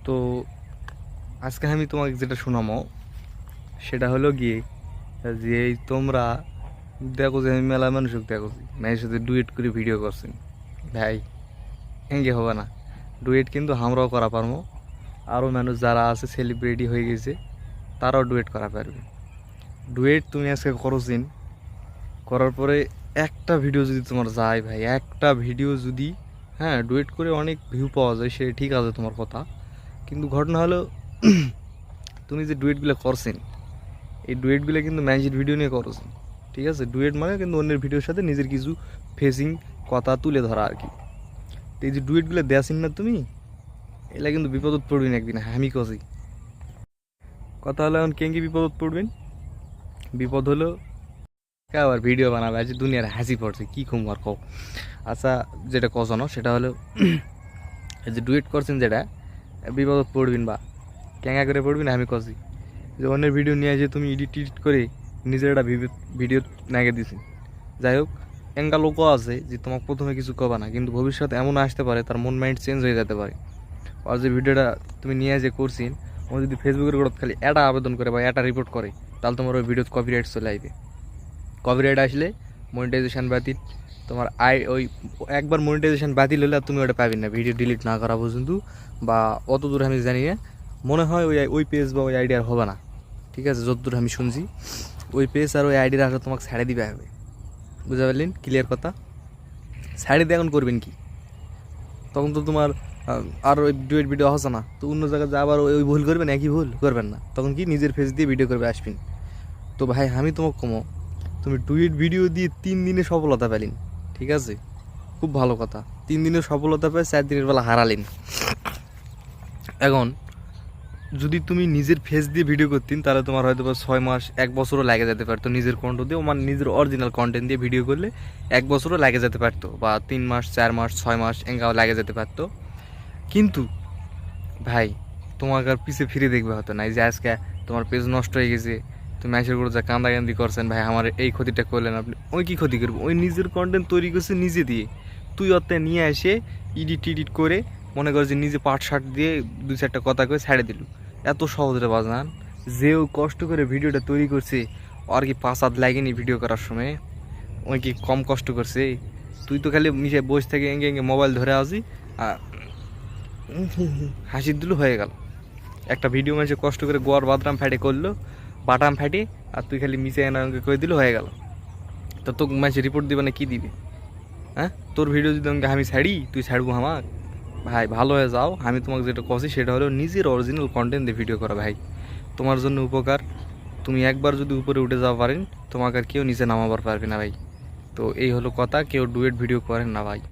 তো আজকে আমি তোমাকে যেটা শোনামো সেটা হলো গিয়ে যে এই তোমরা দেখো যে আমি মেলা মানুষক দেখো মেয়ের সাথে ডুয়েট করে ভিডিও করছি। ভাই এঙ্গে হবে না, ডুয়েট কিন্তু আমরাও করা পারবো। আরও মানুষ যারা আছে সেলিব্রিটি হয়ে গেছে তারাও ডুয়েট করা পারবে। ডুয়েট তুমি আজকে করছিন, করার পরে একটা ভিডিও যদি তোমার যায় ভাই, একটা ভিডিও যদি, হ্যাঁ ডুয়েট করে অনেক ভিউ পাওয়া যায় সে ঠিক আছে তোমার কথা, কিন্তু ঘটনা হলো তুমি যে ডুয়েটগুলো করছেন এই ডুয়েটগুলো কিন্তু ম্যাজিক ভিডিও নিয়ে করছেন। ঠিক আছে, ডুয়েট মানে কিন্তু অন্যের ভিডিওর সাথে নিজের কিছু ফেসিং কথা তুলে ধরা আর কি। তো এই যে ডুয়েটগুলো দেয়াছেন না তুমি, এগুলা কিন্তু বিপদত পড়বেন একদিন, আমি কছি। কথা হলো এখন কেঙ্কি বিপদত পড়বেন, বিপদ হলো আবার ভিডিও বানাবে আজ দুনিয়ার হাসি পড়ছে কি কম আর কও। আচ্ছা, যেটা কজনো সেটা হলো এই যে ডুয়েট করছেন যেটা বিপদত পড়বেন বা ক্যাঙ্গা করে পড়বেন আমি কছি যে অন্যের ভিডিও নিয়ে যে তুমি এডিট টিডিট করে নিজের একটা ভিডিও নাগে দিছি। যাই হোক, এঙ্গা লোকও আছে যে তোমাকে প্রথমে কিছু কবা না, কিন্তু ভবিষ্যতে এমন আসতে পারে তার মন মাইন্ড চেঞ্জ হয়ে যেতে পারে। আর যে ভিডিওটা তুমি নিয়ে যে করছিন ও যদি ফেসবুকের গ্রোথ খালি এটা আবেদন করে বা এটা রিপোর্ট করে তাহলে তোমার ওই ভিডিওতে কপিরাইট চলে আসবে। কপিরাইট আসলে মনিটাইজেশন বাতিল, তোমার ওই একবার মনিটাইজেশন বাতিল হলে আর তুমি ওটা পাবেন না ভিডিও ডিলিট না করা পর্যন্ত, বা অত দূর আমি জানি না। মনে হয় ওই ওই পেজ বা ওই আইডি আর হবে না। ঠিক আছে, যতদূর আমি শুনছি ওই পেজ আর ওই আইডির আসলে তোমাকে ছাড়ে দিবে হবে। বুঝতে পারলেন? ক্লিয়ার কথা। ছাড়ে দিয়ে এখন করবেন কি? তখন তো তোমার আর ওই ডুয়েট ভিডিও হচ্ছে না, তো অন্য জায়গায় যা আবার ওই ভুল করবেন, একই ভুল করবেন না, তখন কি নিজের ফেস দিয়ে ভিডিও করবে আসবেন। তো ভাই আমি তোমাকে কমো, তুমি ডুয়েট ভিডিও দিয়ে 3 দিনে সফলতা পেলেন। ঠিক আছে, খুব ভালো কথা। 3 দিনের সফলতা পেয়ে 4 দিনের বেলা হারালেন। এখন যদি তুমি নিজের ফেস দিয়ে ভিডিও করতেন তাহলে তোমার হয়তো 6 মাস 1 বছরও লাগে যেতে পারতো নিজের কন্টেন্ট দিয়ে, মানে নিজের অরিজিনাল কন্টেন্ট দিয়ে ভিডিও করলে 1 বছরও লাগে যেতে পারতো, বা 3 মাস 4 মাস 6 মাস এঙ্গাও লাগে যেতে পারতো। কিন্তু ভাই তোমাকে আর পিছে ফিরে দেখবে হতো না। এই যে আজকে তোমার পেজ নষ্ট হয়ে গেছে, তুমি ম্যাচের করে যা কান্দাকান্দি করছেন, ভাই আমার এই ক্ষতিটা করলেন আপনি, ওই কি ক্ষতি করবো? ওই নিজের কন্টেন্ট তৈরি করছে নিজে দিয়ে, তুই অতে নিয়ে এসে এডিট করে মনে কর যে নিজে পাট শার্ট দিয়ে 2-4টা কথা করে ছেড়ে দিল। এত সহজে বাজান, যেও কষ্ট করে ভিডিওটা তৈরি করছে আর কি 5 হাত লাগেনি ভিডিও করার সময়, ওই কি কম কষ্ট করছে? তুই তো খালি মিশে বসে থেকে এঙ্গে এঙ্গে মোবাইল ধরে আসি আর হাসি দিল হয়ে গেল। একটা ভিডিও মানুষে কষ্ট করে গোয়ার বাদরাম ফ্যাটে করলো, বাটাম ফ্যাটে, আর তুই খালি মিশে এনে করে দিল হয়ে গেল। তো তোকে মানুষ রিপোর্ট দিবে না কি দিবে? হ্যাঁ, তোর ভিডিও যদি আমাকে আমি ছাড়ি তুই ছাড়বো আমার? ভাই ভালো হয়ে যাও, আমি তোমাকে যেটা কছি সেটা হলো নিজের অরিজিনাল কন্টেন্ট দিয়ে ভিডিও করা ভাই, তোমার জন্য উপকার। তুমি একবার যদি উপরে উঠে যাওয়া পারেন তোমাকে আর কেউ নিচে নামাবার পারবে না ভাই। তো এই হলো কথা, কেউ ডুয়েট ভিডিও করেন না ভাই।